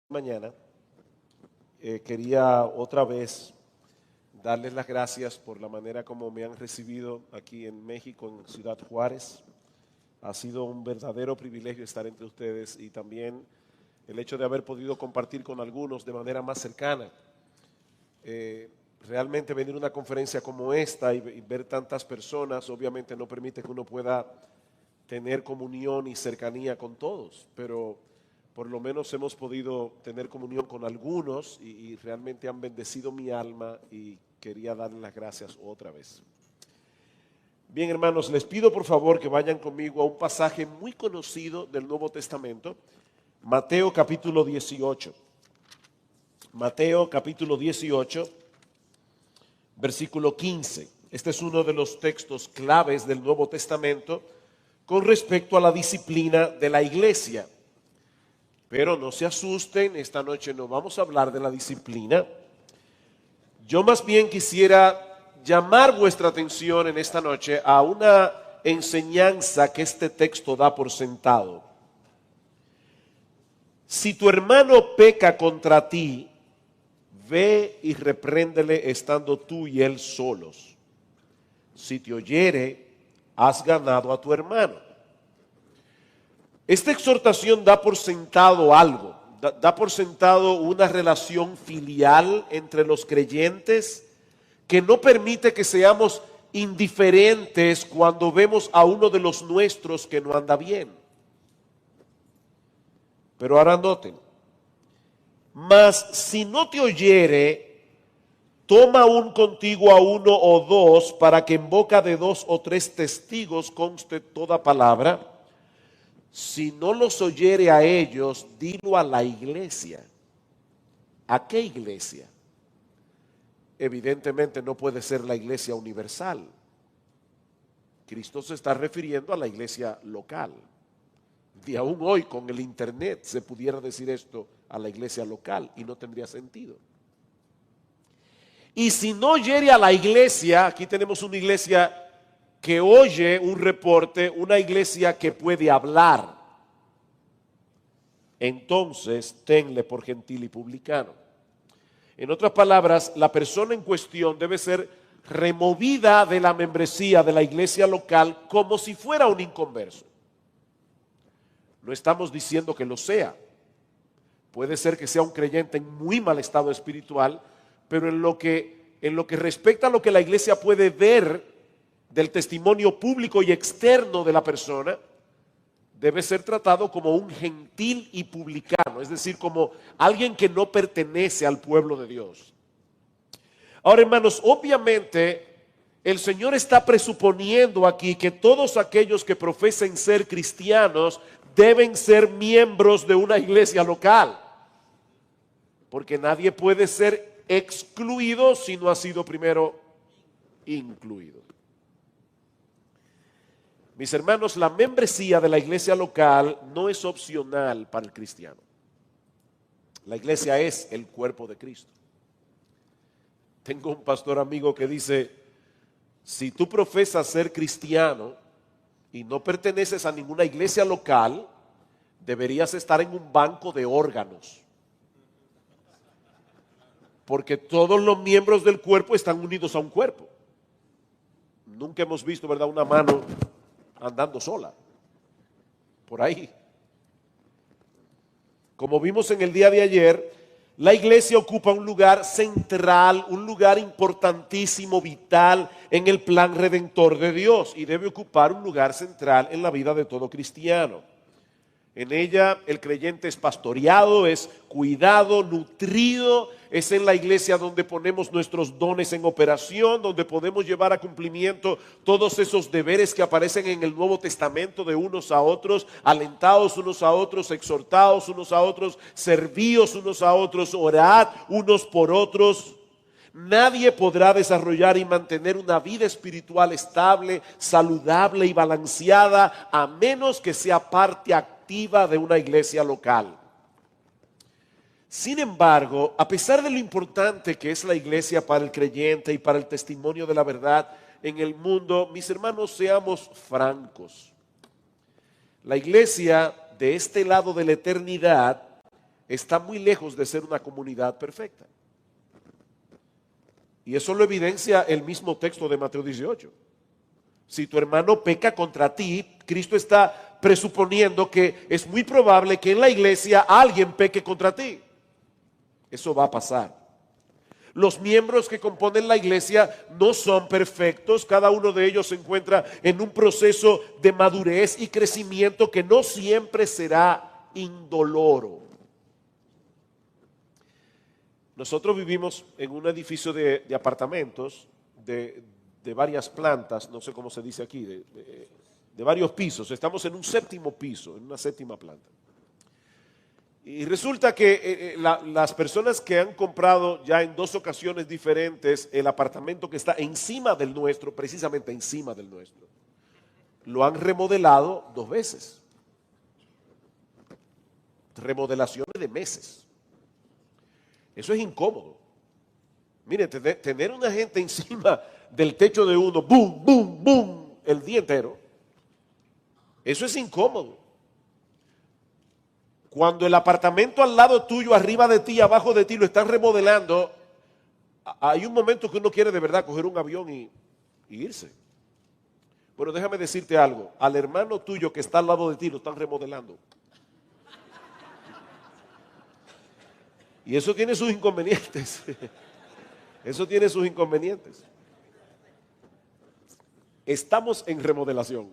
Mañana quería otra vez darles las gracias por la manera como me han recibido aquí en México, en Ciudad Juárez. Ha sido un verdadero privilegio estar entre ustedes y también el hecho de haber podido compartir con algunos de manera más cercana. Realmente venir a una conferencia como esta y ver tantas personas obviamente no permite que uno pueda tener comunión y cercanía con todos, pero por lo menos hemos podido tener comunión con algunos y realmente han bendecido mi alma y quería darles las gracias otra vez. Bien, hermanos, les pido por favor que vayan conmigo a un pasaje muy conocido del Nuevo Testamento, Mateo capítulo 18. Mateo capítulo 18, versículo 15. Este es uno de los textos claves del Nuevo Testamento con respecto a la disciplina de la iglesia. Pero no se asusten, esta noche no vamos a hablar de la disciplina. Yo más bien quisiera llamar vuestra atención en esta noche a una enseñanza que este texto da por sentado. Si tu hermano peca contra ti, ve y repréndele estando tú y él solos. Si te oyere, has ganado a tu hermano. Esta exhortación da por sentado algo, da por sentado una relación filial entre los creyentes que no permite que seamos indiferentes cuando vemos a uno de los nuestros que no anda bien. Pero ahora noten, mas si no te oyere, toma aún contigo a uno o dos para que en boca de dos o tres testigos conste toda palabra. Si no los oyere a ellos, dilo a la iglesia. ¿A qué iglesia? Evidentemente no puede ser la iglesia universal. Cristo se está refiriendo a la iglesia local. Y aún hoy con el internet se pudiera decir esto a la iglesia local y no tendría sentido. Y si no oyere a la iglesia, aquí tenemos una iglesia que oye un reporte, una iglesia que puede hablar, entonces tenle por gentil y publicano. En otras palabras, la persona en cuestión debe ser removida de la membresía de la iglesia local como si fuera un inconverso. No estamos diciendo que lo sea. Puede ser que sea un creyente en muy mal estado espiritual, pero en lo que respecta a lo que la iglesia puede ver del testimonio público y externo de la persona, debe ser tratado como un gentil y publicano, es decir, como alguien que no pertenece al pueblo de Dios. Ahora, hermanos, obviamente el Señor está presuponiendo aquí que todos aquellos que profesen ser cristianos deben ser miembros de una iglesia local, porque nadie puede ser excluido si no ha sido primero incluido. Mis hermanos, la membresía de la iglesia local no es opcional para el cristiano. La iglesia es el cuerpo de Cristo. Tengo un pastor amigo que dice, si tú profesas ser cristiano y no perteneces a ninguna iglesia local, deberías estar en un banco de órganos. Porque todos los miembros del cuerpo están unidos a un cuerpo. Nunca hemos visto, ¿verdad?, una mano andando sola por ahí. Como vimos en el día de ayer, la iglesia ocupa un lugar central, un lugar importantísimo, vital en el plan redentor de Dios y debe ocupar un lugar central en la vida de todo cristiano. En ella el creyente es pastoreado, es cuidado, nutrido. Es en la iglesia donde ponemos nuestros dones en operación, donde podemos llevar a cumplimiento todos esos deberes que aparecen en el Nuevo Testamento de unos a otros, alentados unos a otros, exhortados unos a otros, servíos unos a otros, orad unos por otros. Nadie podrá desarrollar y mantener una vida espiritual estable, saludable y balanceada a menos que sea parte activa de una iglesia local. Sin embargo, a pesar de lo importante que es la iglesia para el creyente y para el testimonio de la verdad en el mundo, mis hermanos, seamos francos. La iglesia de este lado de la eternidad está muy lejos de ser una comunidad perfecta. Y eso lo evidencia el mismo texto de Mateo 18. Si tu hermano peca contra ti, Cristo está presuponiendo que es muy probable que en la iglesia alguien peque contra ti. Eso va a pasar. Los miembros que componen la iglesia no son perfectos, cada uno de ellos se encuentra en un proceso de madurez y crecimiento que no siempre será indoloro. Nosotros vivimos en un edificio de apartamentos de varias plantas, no sé cómo se dice aquí, de varios pisos. Estamos en un séptimo piso, en una séptima planta. Y resulta que las personas que han comprado ya en 2 ocasiones diferentes el apartamento que está encima del nuestro, precisamente encima del nuestro, lo han remodelado 2 veces. Remodelaciones de meses. Eso es incómodo. Mire, tener una gente encima del techo de uno, boom, boom, boom, el día entero, eso es incómodo. Cuando el apartamento al lado tuyo, arriba de ti, abajo de ti, lo están remodelando, hay un momento que uno quiere de verdad coger un avión y irse. Bueno, déjame decirte algo, al hermano tuyo que está al lado de ti lo están remodelando. Y eso tiene sus inconvenientes. Eso tiene sus inconvenientes. Estamos en remodelación.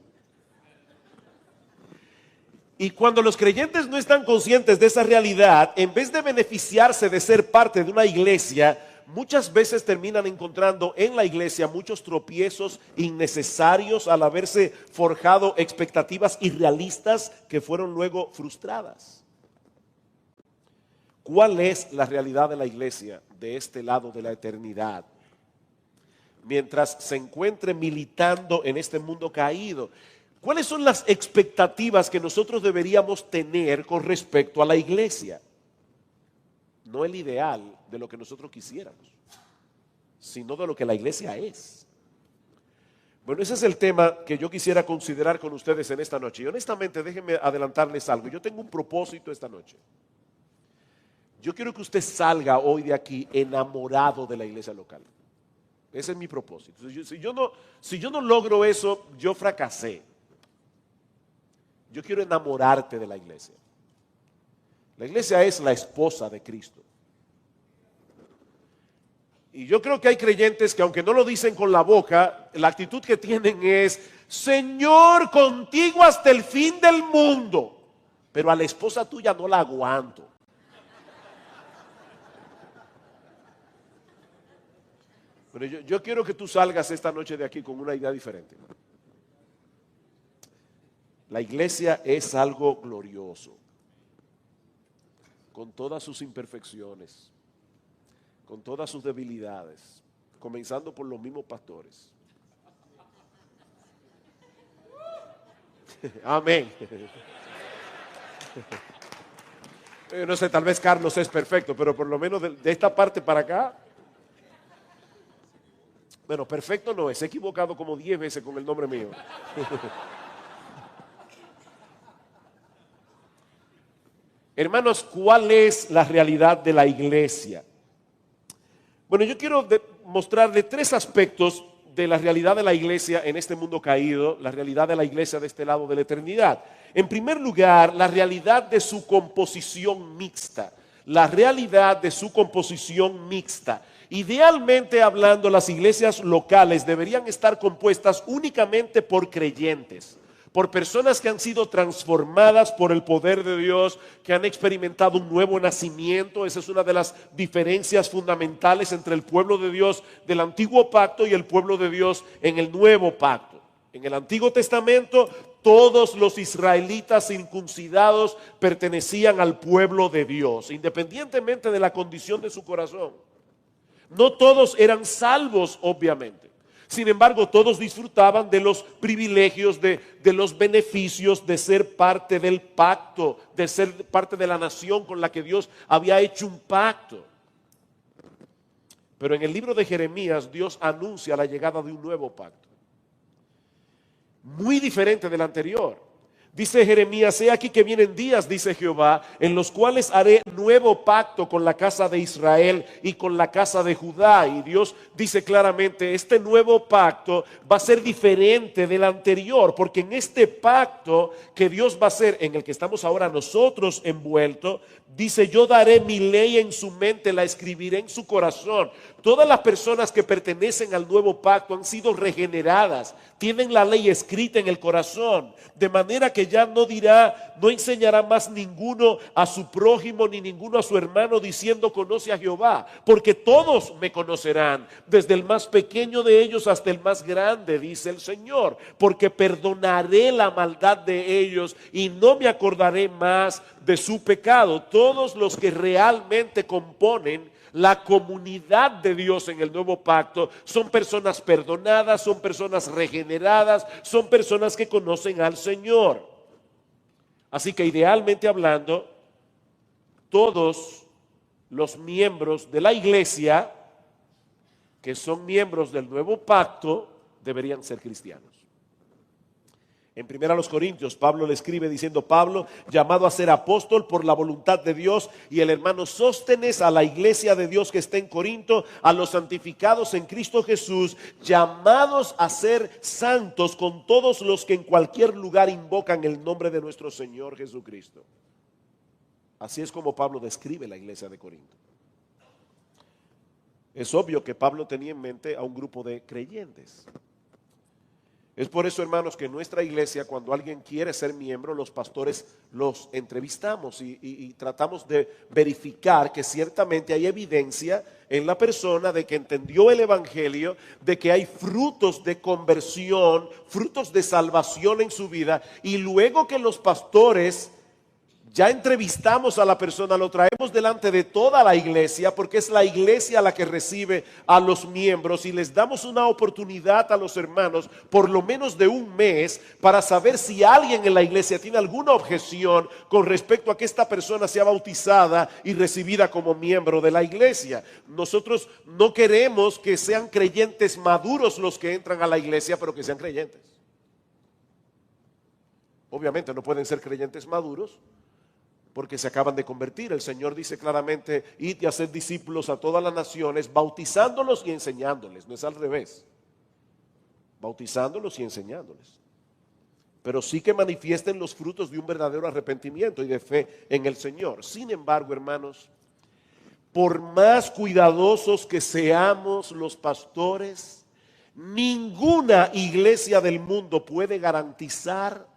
Y cuando los creyentes no están conscientes de esa realidad, en vez de beneficiarse de ser parte de una iglesia, muchas veces terminan encontrando en la iglesia muchos tropiezos innecesarios al haberse forjado expectativas irrealistas que fueron luego frustradas. ¿Cuál es la realidad de la iglesia de este lado de la eternidad? Mientras se encuentre militando en este mundo caído, ¿cuáles son las expectativas que nosotros deberíamos tener con respecto a la iglesia? No el ideal de lo que nosotros quisiéramos, sino de lo que la iglesia es. Bueno, ese es el tema que yo quisiera considerar con ustedes en esta noche. Y honestamente, déjenme adelantarles algo. Yo tengo un propósito esta noche. Yo quiero que usted salga hoy de aquí enamorado de la iglesia local. Ese es mi propósito. Si yo no logro eso, yo fracasé. Yo quiero enamorarte de la iglesia. La iglesia es la esposa de Cristo. Y yo creo que hay creyentes que aunque no lo dicen con la boca, la actitud que tienen es, Señor, contigo hasta el fin del mundo. Pero a la esposa tuya no la aguanto. Pero yo quiero que tú salgas esta noche de aquí con una idea diferente. La iglesia es algo glorioso, con todas sus imperfecciones, con todas sus debilidades, comenzando por los mismos pastores. Amén. Yo no sé, tal vez Carlos es perfecto, pero por lo menos de esta parte para acá. Bueno, perfecto no es, he equivocado como 10 veces con el nombre mío. Hermanos, ¿cuál es la realidad de la iglesia? Bueno, yo quiero mostrarle 3 aspectos de la realidad de la iglesia en este mundo caído, la realidad de la iglesia de este lado de la eternidad. En primer lugar, la realidad de su composición mixta. La realidad de su composición mixta. Idealmente hablando, las iglesias locales deberían estar compuestas únicamente por creyentes, por personas que han sido transformadas por el poder de Dios, que han experimentado un nuevo nacimiento. Esa es una de las diferencias fundamentales entre el pueblo de Dios del antiguo pacto y el pueblo de Dios en el nuevo pacto. En el Antiguo Testamento, todos los israelitas circuncidados pertenecían al pueblo de Dios, independientemente de la condición de su corazón. No todos eran salvos, obviamente. Sin embargo, todos disfrutaban de los privilegios, de los beneficios de ser parte del pacto, de ser parte de la nación con la que Dios había hecho un pacto. Pero en el libro de Jeremías, Dios anuncia la llegada de un nuevo pacto, muy diferente del anterior. Dice Jeremías: he aquí que vienen días, dice Jehová, en los cuales haré nuevo pacto con la casa de Israel y con la casa de Judá. Y Dios dice claramente, este nuevo pacto va a ser diferente del anterior, porque en este pacto que Dios va a hacer, en el que estamos ahora nosotros envueltos, dice: yo daré mi ley en su mente, la escribiré en su corazón. Todas las personas que pertenecen al nuevo pacto han sido regeneradas, tienen la ley escrita en el corazón, de manera que ya no dirá, no enseñará más ninguno a su prójimo ni ninguno a su hermano diciendo: conoce a Jehová, porque todos me conocerán, desde el más pequeño de ellos hasta el más grande, dice el Señor, porque perdonaré la maldad de ellos y no me acordaré más de su pecado. Todos los que realmente componen la comunidad de Dios en el nuevo pacto son personas perdonadas, son personas regeneradas, son personas que conocen al Señor. Así que idealmente hablando, todos los miembros de la iglesia que son miembros del nuevo pacto deberían ser cristianos. En 1 Corintios, Pablo le escribe diciendo: Pablo, llamado a ser apóstol por la voluntad de Dios, y el hermano Sóstenes, a la iglesia de Dios que está en Corinto, a los santificados en Cristo Jesús, llamados a ser santos con todos los que en cualquier lugar invocan el nombre de nuestro Señor Jesucristo. Así es como Pablo describe la iglesia de Corinto. Es obvio que Pablo tenía en mente a un grupo de creyentes. Es por eso, hermanos, que en nuestra iglesia, cuando alguien quiere ser miembro, los pastores los entrevistamos y tratamos de verificar que ciertamente hay evidencia en la persona de que entendió el evangelio, de que hay frutos de conversión, frutos de salvación en su vida. Y luego que los pastores ya entrevistamos a la persona, lo traemos delante de toda la iglesia, porque es la iglesia la que recibe a los miembros, y les damos una oportunidad a los hermanos, por lo menos de un mes, para saber si alguien en la iglesia tiene alguna objeción con respecto a que esta persona sea bautizada y recibida como miembro de la iglesia. Nosotros no queremos que sean creyentes maduros los que entran a la iglesia, pero que sean creyentes. Obviamente no pueden ser creyentes maduros porque se acaban de convertir. El Señor dice claramente: id y haced discípulos a todas las naciones, bautizándolos y enseñándoles. No es al revés, bautizándolos y enseñándoles, pero sí que manifiesten los frutos de un verdadero arrepentimiento y de fe en el Señor. Sin embargo, hermanos, por más cuidadosos que seamos los pastores, ninguna iglesia del mundo puede garantizar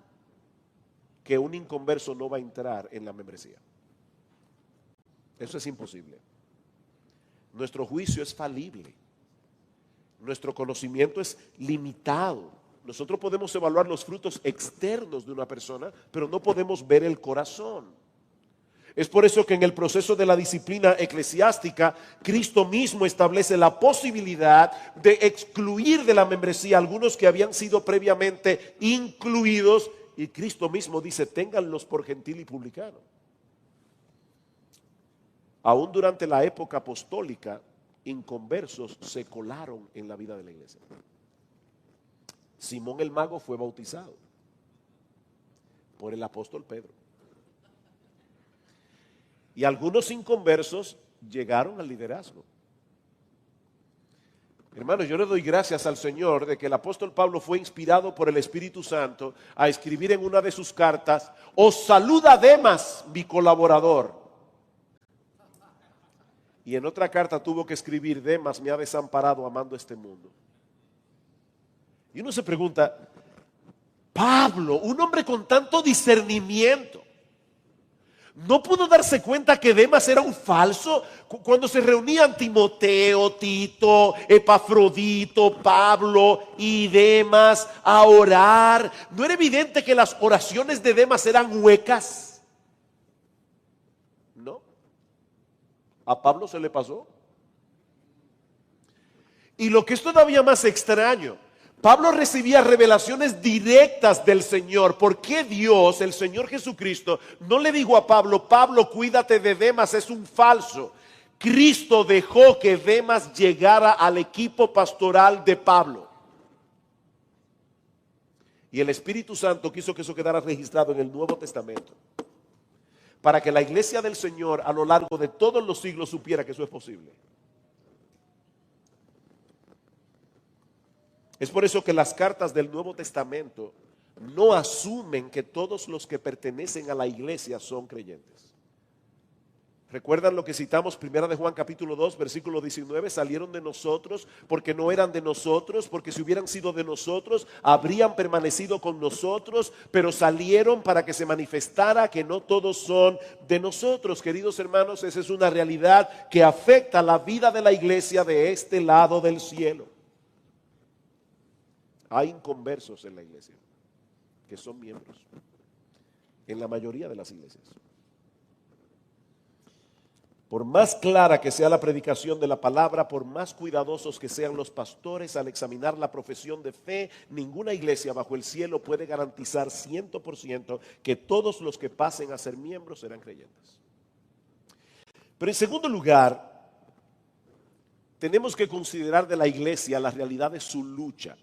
que un inconverso no va a entrar en la membresía. Eso es imposible. Nuestro juicio es falible. Nuestro conocimiento es limitado. Nosotros podemos evaluar los frutos externos de una persona, pero no podemos ver el corazón. Es por eso que en el proceso de la disciplina eclesiástica, Cristo mismo establece la posibilidad de excluir de la membresía a algunos que habían sido previamente incluidos. Y Cristo mismo dice: ténganlos por gentil y publicano. Aún durante la época apostólica, inconversos se colaron en la vida de la iglesia. Simón el mago fue bautizado por el apóstol Pedro. Y algunos inconversos llegaron al liderazgo. Hermanos, yo le doy gracias al Señor de que el apóstol Pablo fue inspirado por el Espíritu Santo a escribir en una de sus cartas: os saluda Demas, mi colaborador. Y en otra carta tuvo que escribir: Demas me ha desamparado amando este mundo. Y uno se pregunta: Pablo, un hombre con tanto discernimiento, ¿no pudo darse cuenta que Demas era un falso? Cuando se reunían Timoteo, Tito, Epafrodito, Pablo y Demas a orar, ¿no era evidente que las oraciones de Demas eran huecas? No. A Pablo se le pasó. Y lo que es todavía más extraño, Pablo recibía revelaciones directas del Señor. ¿Por qué Dios, el Señor Jesucristo, no le dijo a Pablo: Pablo, cuídate de Demas, es un falso? Cristo dejó que Demas llegara al equipo pastoral de Pablo. Y el Espíritu Santo quiso que eso quedara registrado en el Nuevo Testamento, para que la iglesia del Señor a lo largo de todos los siglos supiera que eso es posible. Es por eso que las cartas del Nuevo Testamento no asumen que todos los que pertenecen a la iglesia son creyentes. ¿Recuerdan lo que citamos, 1 de Juan capítulo 2, versículo 19? Salieron de nosotros porque no eran de nosotros, porque si hubieran sido de nosotros, habrían permanecido con nosotros, pero salieron para que se manifestara que no todos son de nosotros. Queridos hermanos, esa es una realidad que afecta la vida de la iglesia de este lado del cielo. Hay inconversos en la iglesia que son miembros, en la mayoría de las iglesias. Por más clara que sea la predicación de la palabra, por más cuidadosos que sean los pastores al examinar la profesión de fe, ninguna iglesia bajo el cielo puede garantizar 100% que todos los que pasen a ser miembros serán creyentes. Pero en segundo lugar, tenemos que considerar de la iglesia la realidad de su lucha,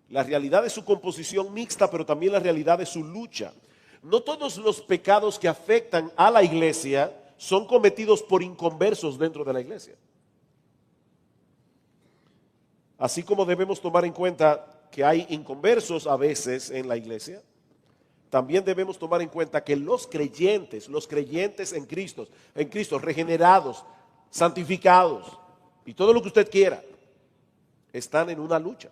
la realidad de su composición mixta, pero también la realidad de su lucha. No todos los pecados que afectan a la iglesia son cometidos por inconversos dentro de la iglesia. Así como debemos tomar en cuenta que hay inconversos a veces en la iglesia, también debemos tomar en cuenta que los creyentes en Cristo, regenerados, santificados y todo lo que usted quiera, están en una lucha,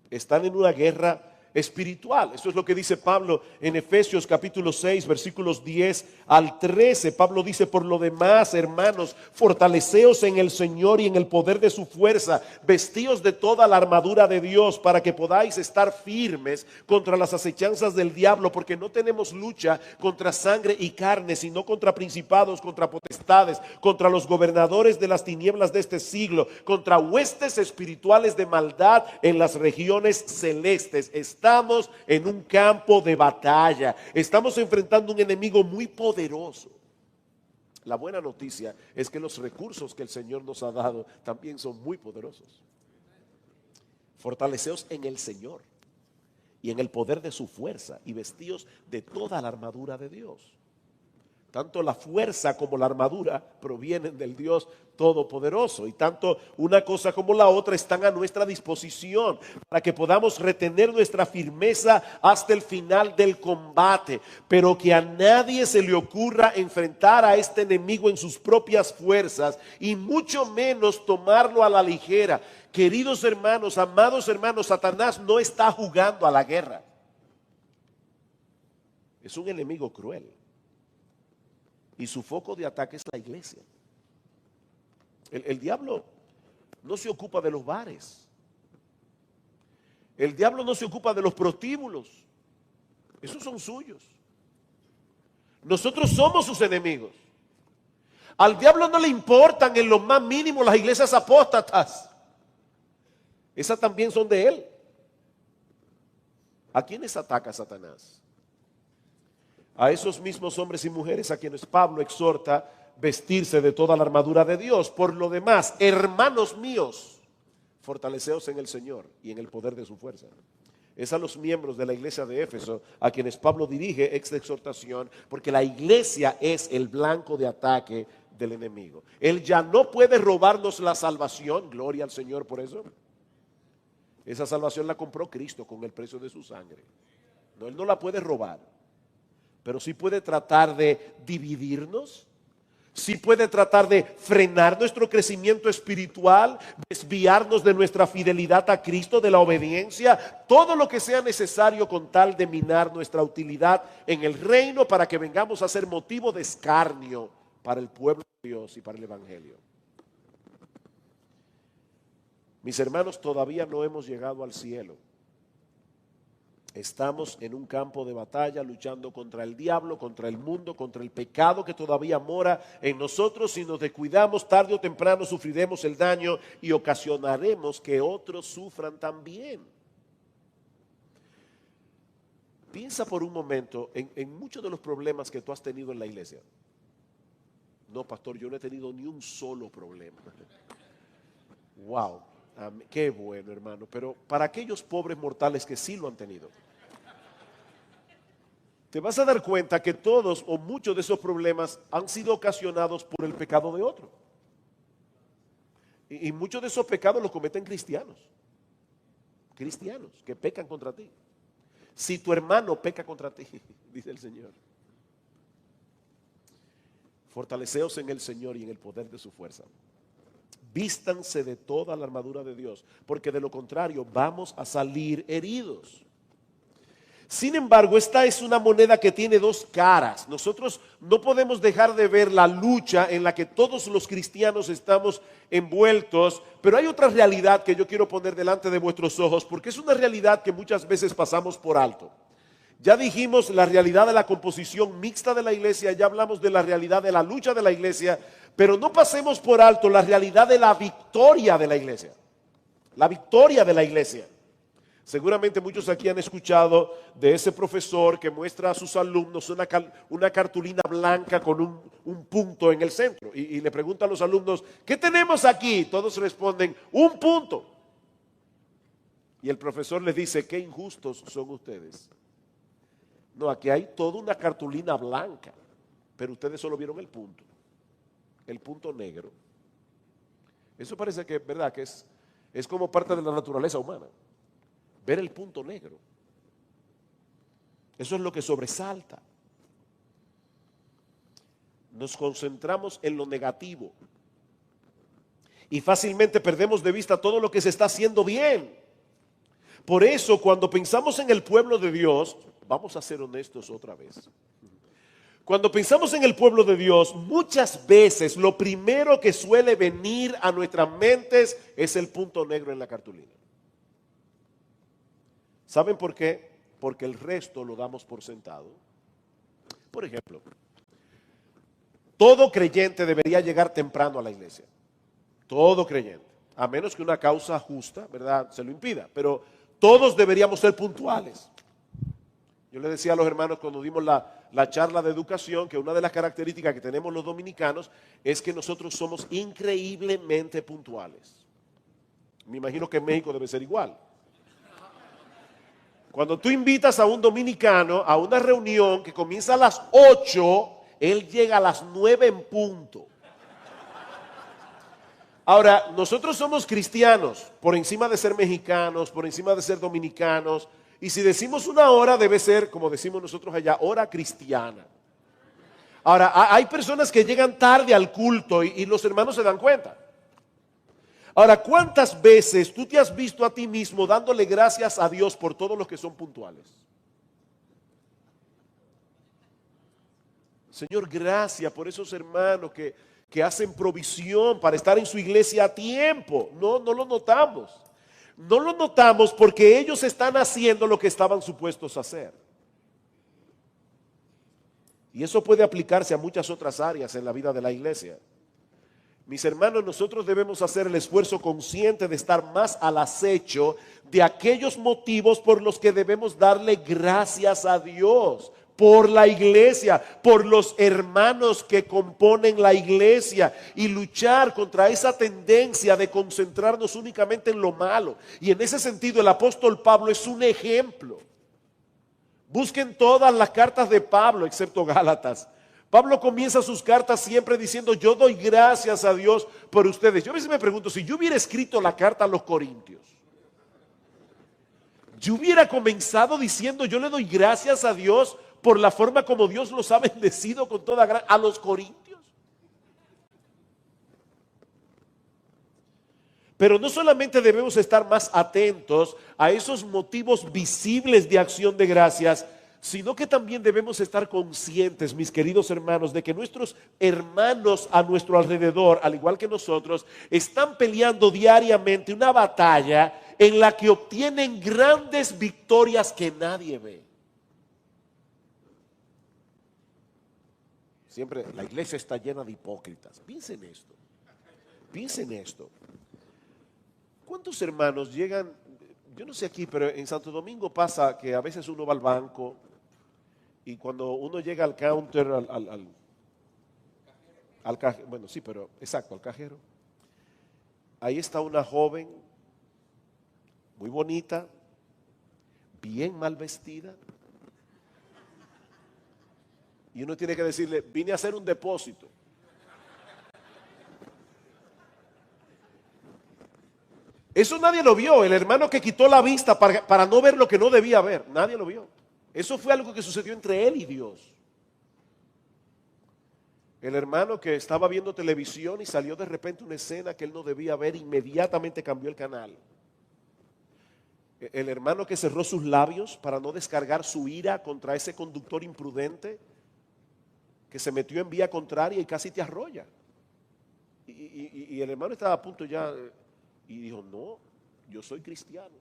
están en una guerra espiritual. Eso es lo que dice Pablo en Efesios capítulo 6 versículos 10 al 13. Pablo dice: por lo demás, hermanos, fortaleceos en el Señor y en el poder de su fuerza, vestíos de toda la armadura de Dios, para que podáis estar firmes contra las acechanzas del diablo, porque no tenemos lucha contra sangre y carne, sino contra principados, contra potestades, contra los gobernadores de las tinieblas de este siglo, contra huestes espirituales de maldad en las regiones celestes. Estamos en un campo de batalla. Estamos enfrentando un enemigo muy poderoso. La buena noticia es que los recursos que el Señor nos ha dado también son muy poderosos. Fortaleceos en el Señor y en el poder de su fuerza, y vestíos de toda la armadura de Dios. Tanto la fuerza como la armadura provienen del Dios Todopoderoso, y tanto una cosa como la otra están a nuestra disposición para que podamos retener nuestra firmeza hasta el final del combate. Pero que a nadie se le ocurra enfrentar a este enemigo en sus propias fuerzas, y mucho menos tomarlo a la ligera. Queridos hermanos, amados hermanos, Satanás no está jugando a la guerra. Es un enemigo cruel. Y su foco de ataque es la iglesia. El diablo no se ocupa de los bares. El diablo no se ocupa de los prostíbulos. Esos son suyos. Nosotros somos sus enemigos. Al diablo no le importan en lo más mínimo las iglesias apóstatas. Esas también son de él. ¿A quiénes ataca Satanás? A esos mismos hombres y mujeres a quienes Pablo exhorta vestirse de toda la armadura de Dios. Por lo demás, hermanos míos, fortaleceos en el Señor y en el poder de su fuerza. Es a los miembros de la iglesia de Éfeso a quienes Pablo dirige esta exhortación, porque la iglesia es el blanco de ataque del enemigo. Él ya no puede robarnos la salvación, gloria al Señor por eso. Esa salvación la compró Cristo con el precio de su sangre. No, Él no la puede robar. Pero sí puede tratar de dividirnos, sí puede tratar de frenar nuestro crecimiento espiritual, desviarnos de nuestra fidelidad a Cristo, de la obediencia, todo lo que sea necesario con tal de minar nuestra utilidad en el reino, para que vengamos a ser motivo de escarnio para el pueblo de Dios y para el evangelio. Mis hermanos, todavía no hemos llegado al cielo. Estamos en un campo de batalla luchando contra el diablo, contra el mundo, contra el pecado que todavía mora en nosotros. Si nos descuidamos, tarde o temprano sufriremos el daño y ocasionaremos que otros sufran también. Piensa por un momento en muchos de los problemas que tú has tenido en la iglesia. No, pastor, yo no he tenido ni un solo problema. Wow. Amén. Qué bueno, hermano. Pero para aquellos pobres mortales que sí lo han tenido, te vas a dar cuenta que todos o muchos de esos problemas han sido ocasionados por el pecado de otro. Y muchos de esos pecados los cometen cristianos. Cristianos que pecan contra ti. Si tu hermano peca contra ti, dice el Señor, fortaleceos en el Señor y en el poder de su fuerza. Vístanse de toda la armadura de Dios, porque de lo contrario vamos a salir heridos. Sin embargo, esta es una moneda que tiene dos caras. Nosotros no podemos dejar de ver la lucha en la que todos los cristianos estamos envueltos, pero hay otra realidad que yo quiero poner delante de vuestros ojos, porque es una realidad que muchas veces pasamos por alto. Ya dijimos la realidad de la composición mixta de la iglesia, ya hablamos de la realidad de la lucha de la iglesia, pero no pasemos por alto la realidad de la victoria de la iglesia. La victoria de la iglesia. Seguramente muchos aquí han escuchado de ese profesor que muestra a sus alumnos una cartulina blanca con un punto en el centro y le pregunta a los alumnos, ¿qué tenemos aquí? Todos responden, un punto. Y el profesor les dice, qué injustos son ustedes. No, aquí hay toda una cartulina blanca, pero ustedes solo vieron el punto negro. Eso parece que, ¿verdad? Que es como parte de la naturaleza humana. Ver el punto negro. Eso es lo que sobresalta. Nos concentramos en lo negativo y fácilmente perdemos de vista todo lo que se está haciendo bien. Por eso, cuando pensamos en el pueblo de Dios, vamos a ser honestos otra vez. Cuando pensamos en el pueblo de Dios, muchas veces lo primero que suele venir a nuestras mentes es el punto negro en la cartulina. ¿Saben por qué? Porque el resto lo damos por sentado. Por ejemplo, todo creyente debería llegar temprano a la iglesia. Todo creyente. A menos que una causa justa, ¿verdad?, se lo impida. Pero todos deberíamos ser puntuales. Yo le decía a los hermanos cuando dimos la charla de educación que una de las características que tenemos los dominicanos es que nosotros somos increíblemente puntuales. Me imagino que en México debe ser igual. Cuando tú invitas a un dominicano a una reunión que comienza a las 8, él llega a las 9 en punto. Ahora, nosotros somos cristianos, por encima de ser mexicanos, por encima de ser dominicanos, y si decimos una hora debe ser, como decimos nosotros allá, hora cristiana. Ahora, hay personas que llegan tarde al culto y los hermanos se dan cuenta. Ahora, ¿cuántas veces tú te has visto a ti mismo dándole gracias a Dios por todos los que son puntuales? Señor, gracias por esos hermanos que hacen provisión para estar en su iglesia a tiempo. No lo notamos. No lo notamos porque ellos están haciendo lo que estaban supuestos a hacer. Y eso puede aplicarse a muchas otras áreas en la vida de la iglesia. Mis hermanos, nosotros debemos hacer el esfuerzo consciente de estar más al acecho de aquellos motivos por los que debemos darle gracias a Dios, por la iglesia, por los hermanos que componen la iglesia y luchar contra esa tendencia de concentrarnos únicamente en lo malo. Y en ese sentido el apóstol Pablo es un ejemplo. Busquen todas las cartas de Pablo, excepto Gálatas. Pablo comienza sus cartas siempre diciendo, yo doy gracias a Dios por ustedes. Yo a veces me pregunto, si yo hubiera escrito la carta a los Corintios, yo hubiera comenzado diciendo, yo le doy gracias a Dios por la forma como Dios los ha bendecido con toda gracia a los Corintios. Pero no solamente debemos estar más atentos a esos motivos visibles de acción de gracias, sino que también debemos estar conscientes, mis queridos hermanos, de que nuestros hermanos a nuestro alrededor, al igual que nosotros, están peleando diariamente una batalla en la que obtienen grandes victorias que nadie ve. Siempre la iglesia está llena de hipócritas. Piensen esto. Piensen esto. ¿Cuántos hermanos llegan? Yo no sé aquí, pero en Santo Domingo pasa que a veces uno va al banco y cuando uno llega al counter, al cajero, bueno, sí, pero exacto, al cajero, ahí está una joven muy bonita, bien mal vestida. Y uno tiene que decirle, vine a hacer un depósito. Eso nadie lo vio. El hermano que quitó la vista para no ver lo que no debía ver, nadie lo vio. Eso fue algo que sucedió entre él y Dios. El hermano que estaba viendo televisión y salió de repente una escena que él no debía ver, inmediatamente cambió el canal. El hermano que cerró sus labios para no descargar su ira contra ese conductor imprudente que se metió en vía contraria y casi te arrolla. Y el hermano estaba a punto ya y dijo, no, yo soy cristiano.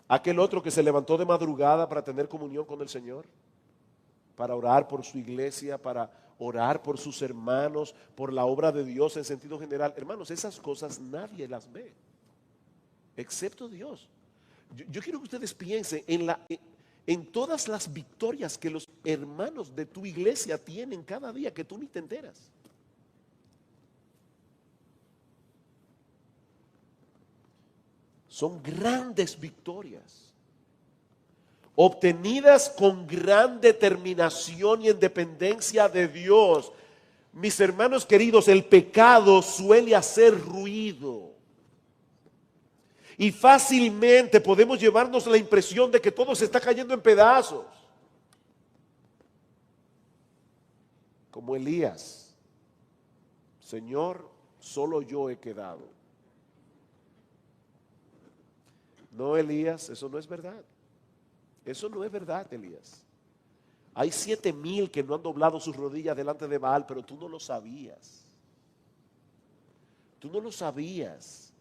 Aquel otro que se levantó de madrugada para tener comunión con el Señor, para orar por su iglesia, para orar por sus hermanos, por la obra de Dios en sentido general. Hermanos, esas cosas nadie las ve, excepto Dios. Yo quiero que ustedes piensen en todas las victorias que los hermanos de tu iglesia tienen cada día que tú ni te enteras. Son grandes victorias, obtenidas con gran determinación y en dependencia de Dios. Mis hermanos queridos, el pecado suele hacer ruido. Y fácilmente podemos llevarnos la impresión de que todo se está cayendo en pedazos. Como Elías, Señor, solo yo he quedado. No, Elías, eso no es verdad. Eso no es verdad, Elías. Hay 7,000 que no han doblado sus rodillas delante de Baal, pero tú no lo sabías. Tú no lo sabías.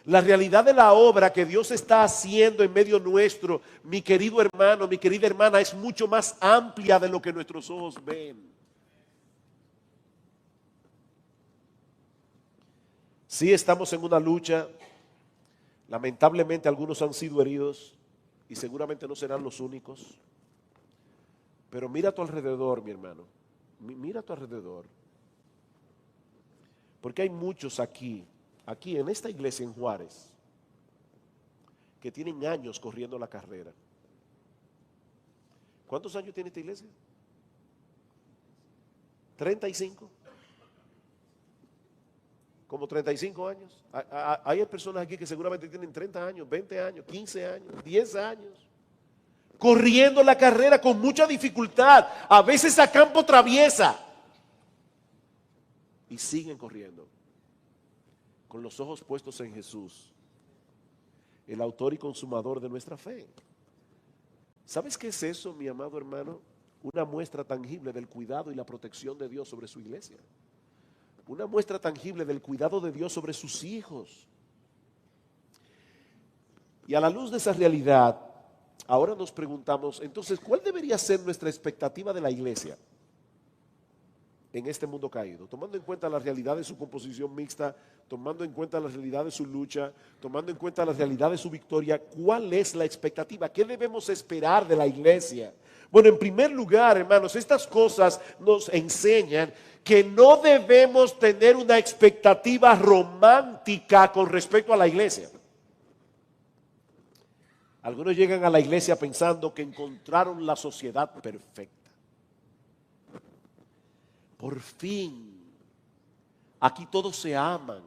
La realidad de la obra que Dios está haciendo en medio nuestro, mi querido hermano, mi querida hermana, es mucho más amplia de lo que nuestros ojos ven. Sí, estamos en una lucha. Lamentablemente algunos han sido heridos y seguramente no serán los únicos. Pero mira a tu alrededor, mi hermano. Mira a tu alrededor. Porque hay muchos aquí en esta iglesia en Juárez, que tienen años corriendo la carrera. ¿Cuántos años tiene esta iglesia? 35. Como 35 años. Hay personas aquí que seguramente tienen 30 años, 20 años, 15 años, 10 años. Corriendo la carrera con mucha dificultad, a veces a campo traviesa. Y siguen corriendo, con los ojos puestos en Jesús, el autor y consumador de nuestra fe. ¿Sabes qué es eso, mi amado hermano? Una muestra tangible del cuidado y la protección de Dios sobre su iglesia. Una muestra tangible del cuidado de Dios sobre sus hijos. Y a la luz de esa realidad, ahora nos preguntamos, entonces, ¿cuál debería ser nuestra expectativa de la iglesia en este mundo caído? Tomando en cuenta la realidad de su composición mixta, tomando en cuenta la realidad de su lucha, tomando en cuenta la realidad de su victoria, ¿cuál es la expectativa? ¿Qué debemos esperar de la iglesia? Bueno, en primer lugar, hermanos, estas cosas nos enseñan que no debemos tener una expectativa romántica con respecto a la iglesia. Algunos llegan a la iglesia pensando que encontraron la sociedad perfecta. Por fin, aquí todos se aman.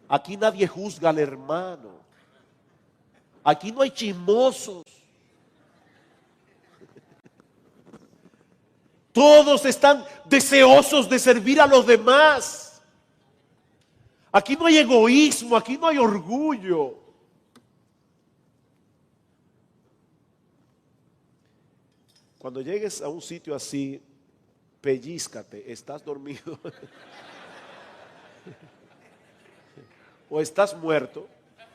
Aquí nadie juzga al hermano. Aquí no hay chismosos. Todos están deseosos de servir a los demás. Aquí no hay egoísmo, aquí no hay orgullo. Cuando llegues a un sitio así, pellízcate, estás dormido o estás muerto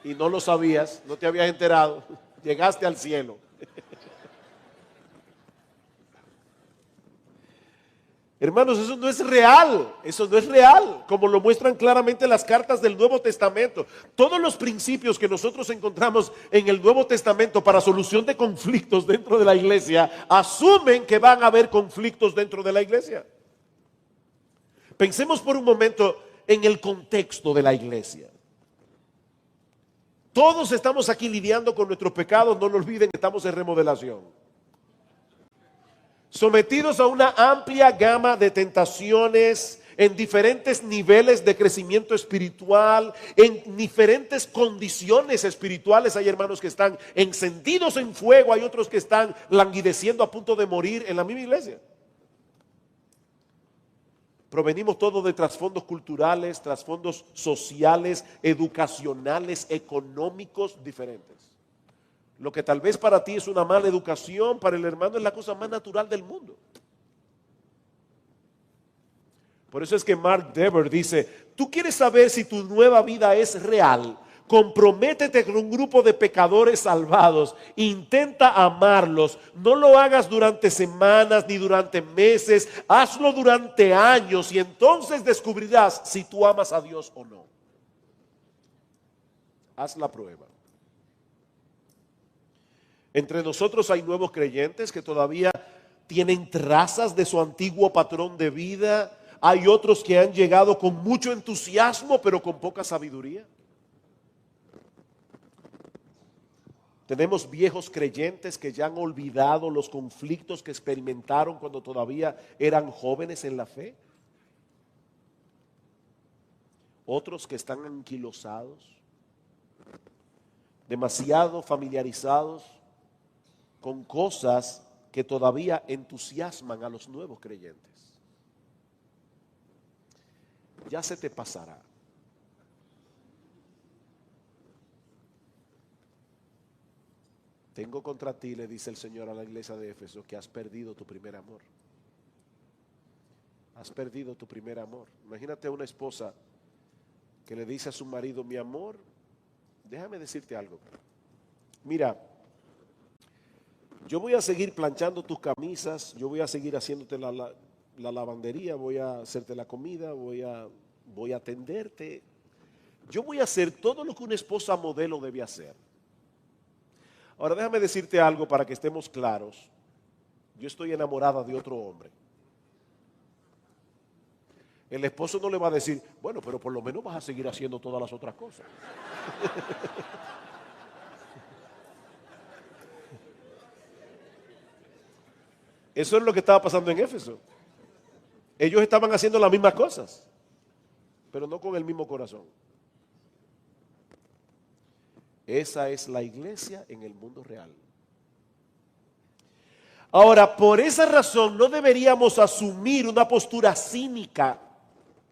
y no lo sabías, no te habías enterado, llegaste al cielo. Hermanos, eso no es real, como lo muestran claramente las cartas del Nuevo Testamento. Todos los principios que nosotros encontramos en el Nuevo Testamento para solución de conflictos dentro de la iglesia, asumen que van a haber conflictos dentro de la iglesia. Pensemos por un momento en el contexto de la iglesia. Todos estamos aquí lidiando con nuestros pecados, no lo olviden, estamos en remodelación. Sometidos a una amplia gama de tentaciones, en diferentes niveles de crecimiento espiritual, en diferentes condiciones espirituales. Hay hermanos que están encendidos en fuego, hay otros que están languideciendo a punto de morir en la misma iglesia. Provenimos todos de trasfondos culturales, trasfondos sociales, educacionales, económicos diferentes. Lo que tal vez para ti es una mala educación, para el hermano es la cosa más natural del mundo. Por eso es que Mark Dever dice, tú quieres saber si tu nueva vida es real, comprométete con un grupo de pecadores salvados, intenta amarlos, no lo hagas durante semanas ni durante meses, hazlo durante años y entonces descubrirás si tú amas a Dios o no. Haz la prueba. Entre nosotros hay nuevos creyentes que todavía tienen trazas de su antiguo patrón de vida. Hay otros que han llegado con mucho entusiasmo, pero con poca sabiduría. Tenemos viejos creyentes que ya han olvidado los conflictos que experimentaron cuando todavía eran jóvenes en la fe. Otros que están anquilosados, demasiado familiarizados con cosas que todavía entusiasman a los nuevos creyentes. Ya se te pasará. Tengo contra ti, le dice el Señor a la iglesia de Éfeso, que has perdido tu primer amor. Has perdido tu primer amor. Imagínate a una esposa que le dice a su marido, mi amor, déjame decirte algo. Mira, yo voy a seguir planchando tus camisas, yo voy a seguir haciéndote la lavandería, voy a hacerte la comida, voy a atenderte. Yo voy a hacer todo lo que una esposa modelo debe hacer. Ahora déjame decirte algo para que estemos claros. Yo estoy enamorada de otro hombre. El esposo no le va a decir, bueno, pero por lo menos vas a seguir haciendo todas las otras cosas. Eso es lo que estaba pasando en Éfeso. Ellos estaban haciendo las mismas cosas, pero no con el mismo corazón. Esa es la iglesia en el mundo real. Ahora, por esa razón no deberíamos asumir una postura cínica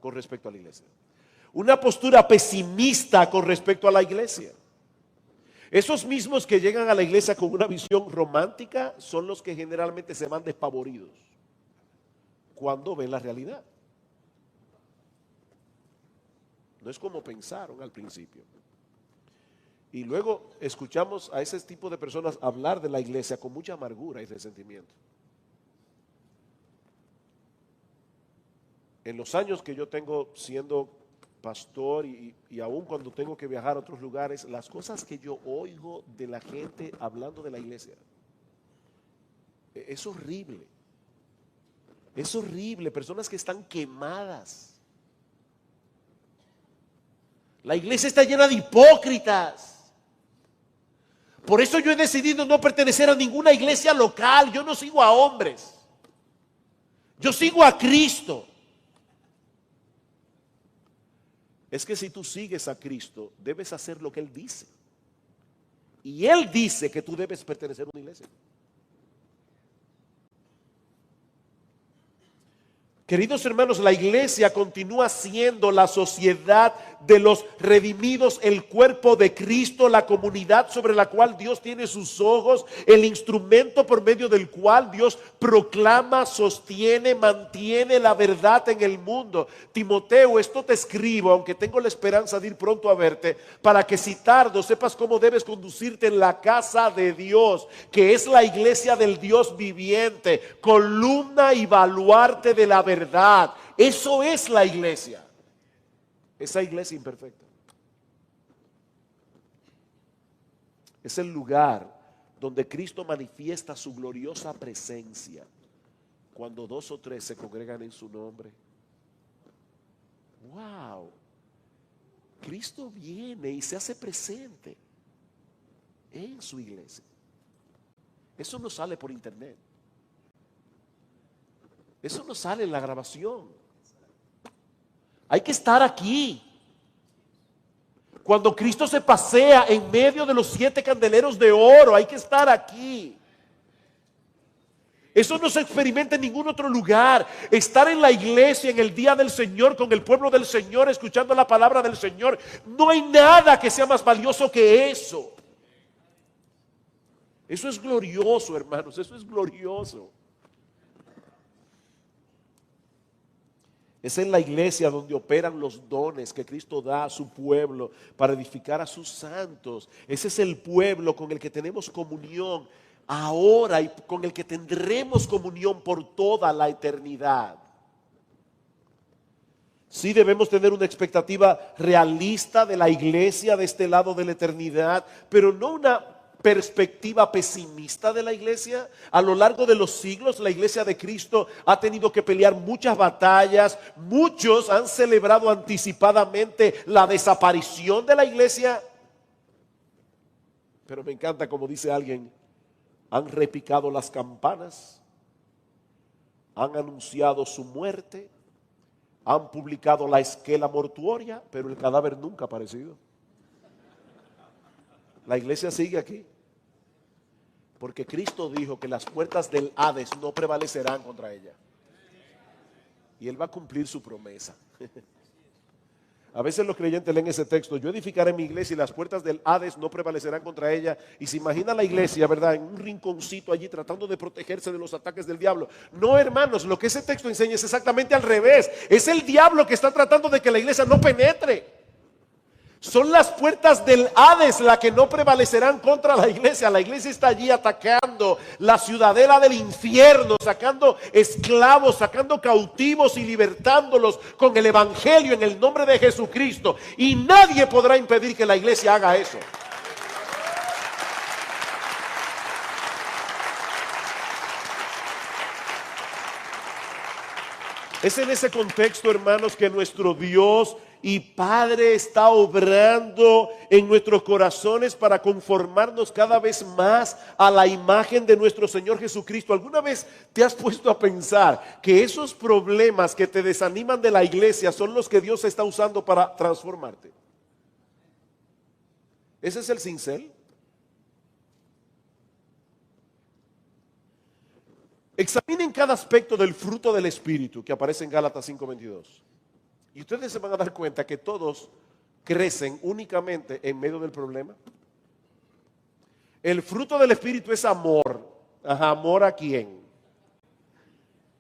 con respecto a la iglesia. Una postura pesimista con respecto a la iglesia. Esos mismos que llegan a la iglesia con una visión romántica son los que generalmente se van despavoridos cuando ven la realidad. No es como pensaron al principio. Y luego escuchamos a ese tipo de personas hablar de la iglesia con mucha amargura y resentimiento. En los años que yo tengo siendo pastor y aún cuando tengo que viajar a otros lugares, las cosas que yo oigo de la gente hablando de la iglesia, es horrible. Es horrible, personas que están quemadas. La iglesia está llena de hipócritas. Por eso yo he decidido no pertenecer a ninguna iglesia local. Yo no sigo a hombres. Yo sigo a Cristo. Es que si tú sigues a Cristo, debes hacer lo que Él dice. Y Él dice que tú debes pertenecer a una iglesia. Queridos hermanos, la iglesia continúa siendo la sociedad de los redimidos, el cuerpo de Cristo, la comunidad sobre la cual Dios tiene sus ojos, el instrumento por medio del cual Dios proclama, sostiene, mantiene la verdad en el mundo. Timoteo, esto te escribo, aunque tengo la esperanza de ir pronto a verte, para que si tardo sepas cómo debes conducirte en la casa de Dios, que es la iglesia del Dios viviente, columna y baluarte de la verdad. Eso es la iglesia. Esa iglesia imperfecta. Es el lugar donde Cristo manifiesta su gloriosa presencia. Cuando 2 o 3 se congregan en su nombre, wow, Cristo viene y se hace presente en su iglesia. Eso no sale por internet. Eso no sale en la grabación. Hay que estar aquí. Cuando Cristo se pasea en medio de los 7 candeleros de oro, hay que estar aquí. Eso no se experimenta en ningún otro lugar. Estar en la iglesia en el día del Señor, con el pueblo del Señor, escuchando la palabra del Señor. No hay nada que sea más valioso que eso. Eso es glorioso, hermanos, eso es glorioso. Es en la iglesia donde operan los dones que Cristo da a su pueblo para edificar a sus santos. Ese es el pueblo con el que tenemos comunión ahora y con el que tendremos comunión por toda la eternidad. Sí debemos tener una expectativa realista de la iglesia de este lado de la eternidad, pero no una perspectiva pesimista de la iglesia. A lo largo de los siglos, la iglesia de Cristo ha tenido que pelear muchas batallas. Muchos han celebrado anticipadamente la desaparición de la iglesia. Pero me encanta como dice alguien, han repicado las campanas, han anunciado su muerte, han publicado la esquela mortuoria, pero el cadáver nunca ha aparecido. La iglesia sigue aquí. Porque Cristo dijo que las puertas del Hades no prevalecerán contra ella. Y Él va a cumplir su promesa. A veces los creyentes leen ese texto: yo edificaré mi iglesia y las puertas del Hades no prevalecerán contra ella. Y se imagina la iglesia, ¿verdad?, en un rinconcito allí tratando de protegerse de los ataques del diablo. No, hermanos, lo que ese texto enseña es exactamente al revés. Es el diablo que está tratando de que la iglesia no penetre. Son las puertas del Hades las que no prevalecerán contra la iglesia. La iglesia está allí atacando la ciudadela del infierno, sacando esclavos, sacando cautivos y libertándolos con el evangelio en el nombre de Jesucristo. Y nadie podrá impedir que la iglesia haga eso. Es en ese contexto, hermanos, que nuestro Dios y Padre está obrando en nuestros corazones para conformarnos cada vez más a la imagen de nuestro Señor Jesucristo. ¿Alguna vez te has puesto a pensar que esos problemas que te desaniman de la iglesia son los que Dios está usando para transformarte? Ese es el cincel. Examinen cada aspecto del fruto del Espíritu que aparece en Gálatas 5:22. Y ustedes se van a dar cuenta que todos crecen únicamente en medio del problema. El fruto del Espíritu es amor. Ajá, ¿amor a quién?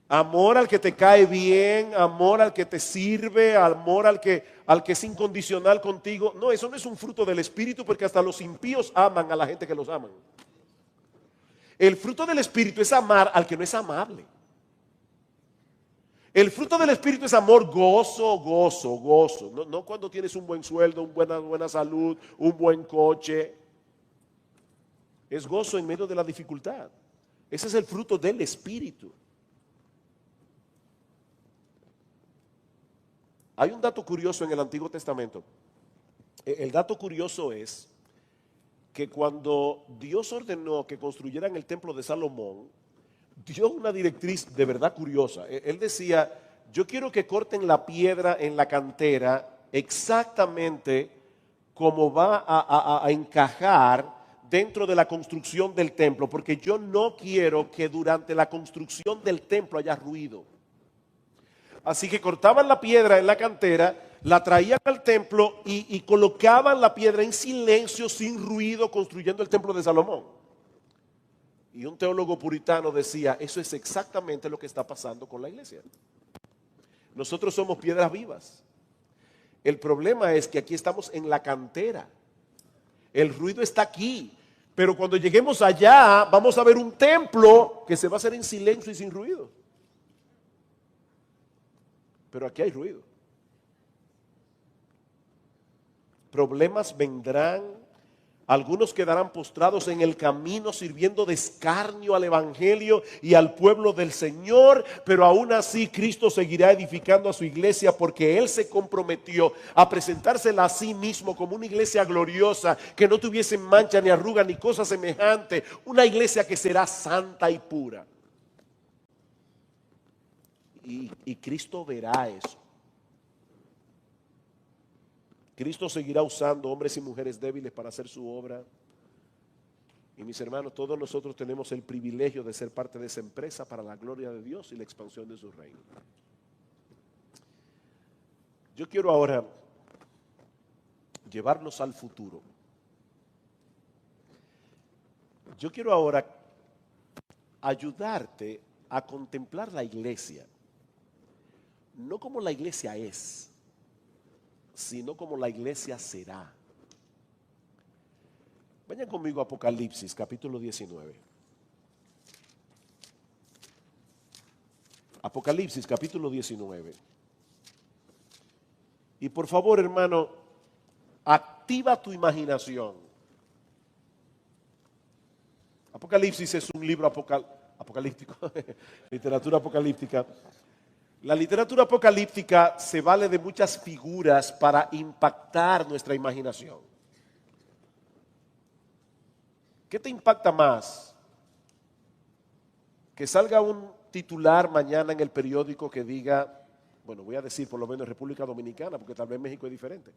Amor al que te cae bien, amor al que te sirve, amor al que es incondicional contigo. No, eso no es un fruto del Espíritu, porque hasta los impíos aman a la gente que los aman. El fruto del Espíritu es amar al que no es amable. El fruto del Espíritu es amor, gozo. No cuando tienes un buen sueldo, una buena salud, un buen coche. Es gozo en medio de la dificultad. Ese es el fruto del Espíritu. Hay un dato curioso en el Antiguo Testamento. El dato curioso es que cuando Dios ordenó que construyeran el templo de Salomón, dio una directriz de verdad curiosa. Él decía: yo quiero que corten la piedra en la cantera exactamente como va a encajar dentro de la construcción del templo, porque yo no quiero que durante la construcción del templo haya ruido. Así que cortaban la piedra en la cantera, la traían al templo y colocaban la piedra en silencio, sin ruido, construyendo el templo de Salomón. Y un teólogo puritano decía: eso es exactamente lo que está pasando con la iglesia. Nosotros somos piedras vivas. El problema es que aquí estamos en la cantera. El ruido está aquí. Pero cuando lleguemos allá, vamos a ver un templo que se va a hacer en silencio y sin ruido. Pero aquí hay ruido. Problemas vendrán, Algunos quedarán postrados en el camino sirviendo de escarnio al evangelio y al pueblo del Señor, pero aún así Cristo seguirá edificando a su iglesia porque Él se comprometió a presentársela a sí mismo como una iglesia gloriosa, que no tuviese mancha ni arruga ni cosa semejante, una iglesia que será santa y pura. Y Cristo verá eso. Cristo seguirá usando hombres y mujeres débiles para hacer su obra. Y mis hermanos, todos nosotros tenemos el privilegio de ser parte de esa empresa para la gloria de Dios y la expansión de su reino. Yo quiero ahora llevarnos al futuro. Yo quiero ahora ayudarte a contemplar la iglesia, no como la iglesia es, sino como la iglesia será. Vayan conmigo a Apocalipsis, capítulo 19. Apocalipsis, capítulo 19. Y por favor, hermano, activa tu imaginación. Apocalipsis es un libro apocalíptico, literatura apocalíptica. La literatura apocalíptica se vale de muchas figuras para impactar nuestra imaginación. ¿Qué te impacta más? Que salga un titular mañana en el periódico que diga, bueno, voy a decir por lo menos República Dominicana, porque tal vez México es diferente.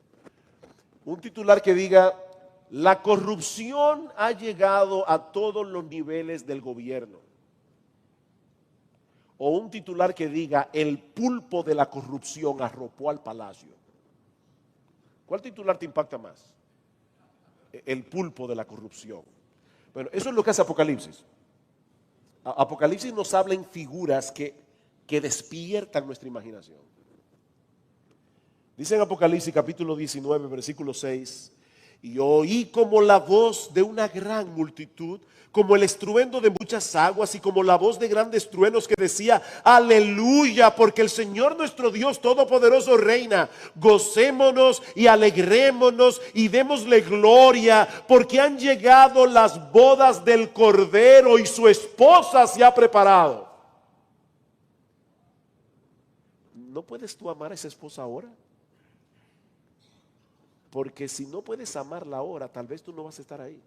Un titular que diga, la corrupción ha llegado a todos los niveles del gobierno. O un titular que diga, el pulpo de la corrupción arropó al palacio. ¿Cuál titular te impacta más? El pulpo de la corrupción. Bueno, eso es lo que hace Apocalipsis. Apocalipsis nos habla en figuras que despiertan nuestra imaginación. Dice en Apocalipsis capítulo 19, versículo 6, y oí como la voz de una gran multitud, como el estruendo de muchas aguas y como la voz de grandes truenos que decía, aleluya, porque el Señor nuestro Dios Todopoderoso reina. Gocémonos y alegrémonos y démosle gloria, porque han llegado las bodas del Cordero y su esposa se ha preparado. ¿No puedes tú amar a esa esposa ahora? Porque si no puedes amarla ahora, tal vez tú no vas a estar ahí.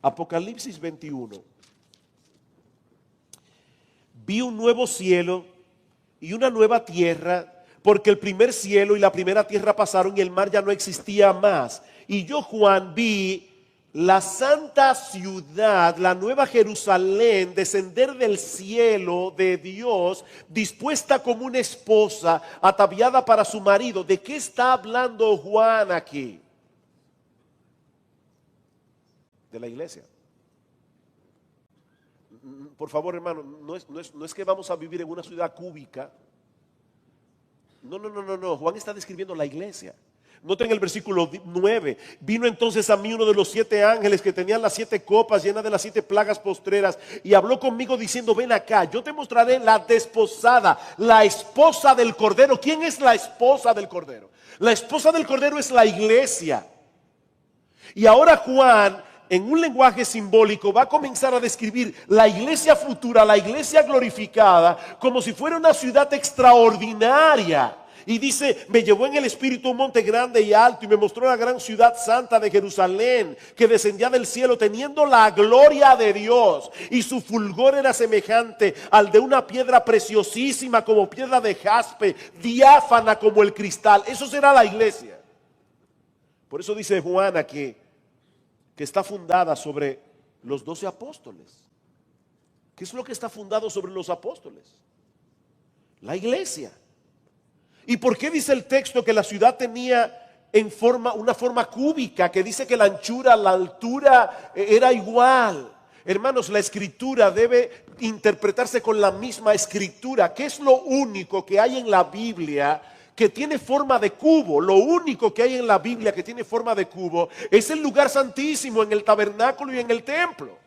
Apocalipsis 21. Vi un nuevo cielo y una nueva tierra, porque el primer cielo y la primera tierra pasaron y el mar ya no existía más. Y yo, Juan, vi la santa ciudad, la nueva Jerusalén, descender del cielo de Dios, dispuesta como una esposa, ataviada para su marido. ¿De qué está hablando Juan aquí? De la iglesia. Por favor, hermano, no es que vamos a vivir en una ciudad cúbica. No. Juan está describiendo la iglesia. Noten el versículo 9. Vino entonces a mí uno de los 7 ángeles que tenían las 7 copas llenas de las 7 plagas postreras y habló conmigo diciendo, ven acá, yo te mostraré la desposada, la esposa del Cordero. ¿Quién es la esposa del Cordero? La esposa del Cordero es la iglesia. Y ahora Juan, en un lenguaje simbólico, va a comenzar a describir la iglesia futura, la iglesia glorificada, como si fuera una ciudad extraordinaria. Y dice, me llevó en el espíritu a un monte grande y alto y me mostró la gran ciudad santa de Jerusalén, que descendía del cielo teniendo la gloria de Dios. Y su fulgor era semejante al de una piedra preciosísima como piedra de jaspe, diáfana como el cristal. Eso será la iglesia. Por eso dice Juan que está fundada sobre los 12 apóstoles. ¿Qué es lo que está fundado sobre los apóstoles? La iglesia. ¿Y por qué dice el texto que la ciudad tenía una forma cúbica? Que dice que la anchura, la altura era igual. Hermanos, la escritura debe interpretarse con la misma escritura. ¿Qué es lo único que hay en la Biblia que tiene forma de cubo? Lo único que hay en la Biblia que tiene forma de cubo es el lugar santísimo en el tabernáculo y en el templo.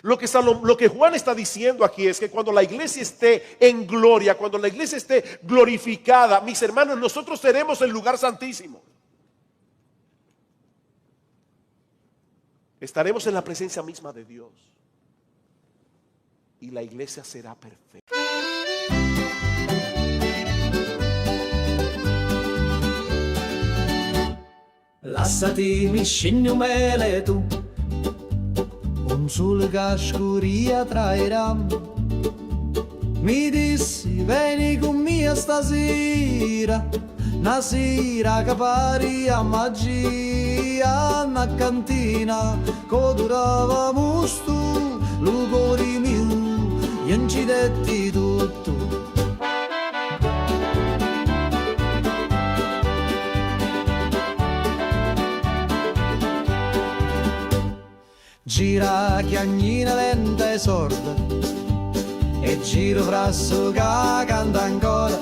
Lo que Juan está diciendo aquí es que cuando la iglesia esté en gloria, cuando la iglesia esté glorificada, mis hermanos, nosotros seremos el lugar santísimo. estaremos en la presencia misma de Dios y la iglesia será perfecta. Lasciatemi scegli mele tu, un sole che scuria trairà. Mi dissi vieni con me stasera, una sera che pari a magia, una cantina che durava musto, lo cuore mio, gli incidetti tutto. Gira chiagnina lenta e sorda, e giro frasso che canta ancora,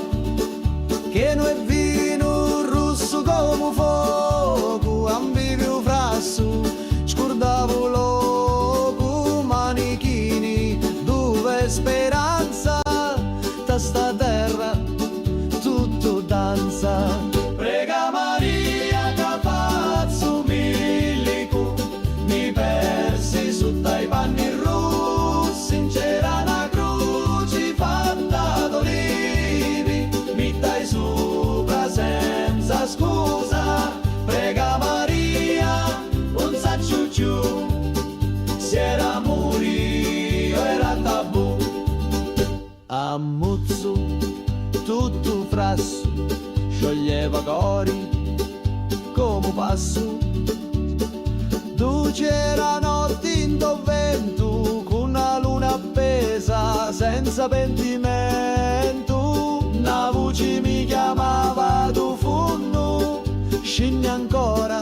che non è vino rosso come fuoco, ambivio frasso, scordavo loco, manichini, dove speranza, da sta terra tutto danza. Prega Maria che faccio milico, mi persi su dai panni rossi, c'era una croce fatta d'olivi, mi dai sopra senza scusa. Prega Maria, non sa ciucciù, se era morio era tabù. Ammuzzo tutto frasso, scioglieva cori come passo. Tu c'era notte in vento, con una luna appesa senza pentimento. Una voce mi chiamava tu funno, scendi ancora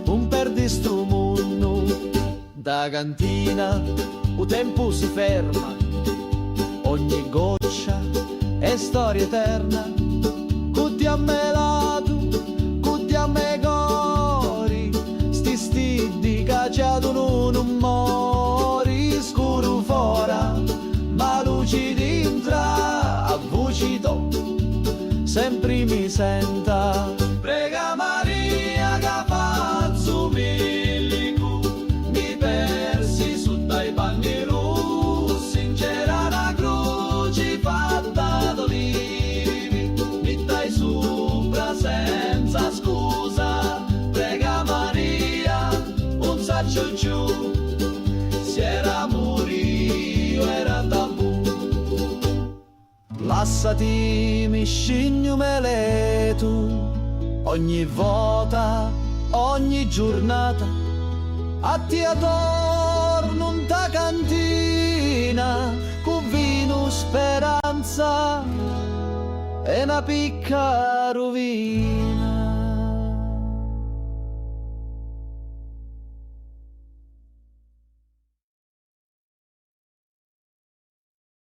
un perdi sto mondo. Da cantina il tempo si ferma, ogni goccia è storia eterna. Cutti a me lato, cutti a me cori, sti stidi cacciato non mori. Scuro fora, ma luci dentro, a voci do, sempre mi senta. Prega Maria che faccio milico, mi persi su dai panni rossi, c'era una croce fatta d'olivi, mi dai sopra senza scusa. Prega Maria, un saccio giù, se era morio era tabù. Lasciati mi scegli mele tu, ogni volta, ogni giornata, a ti attorno in ta cantina, con vino speranza e una picca rovina.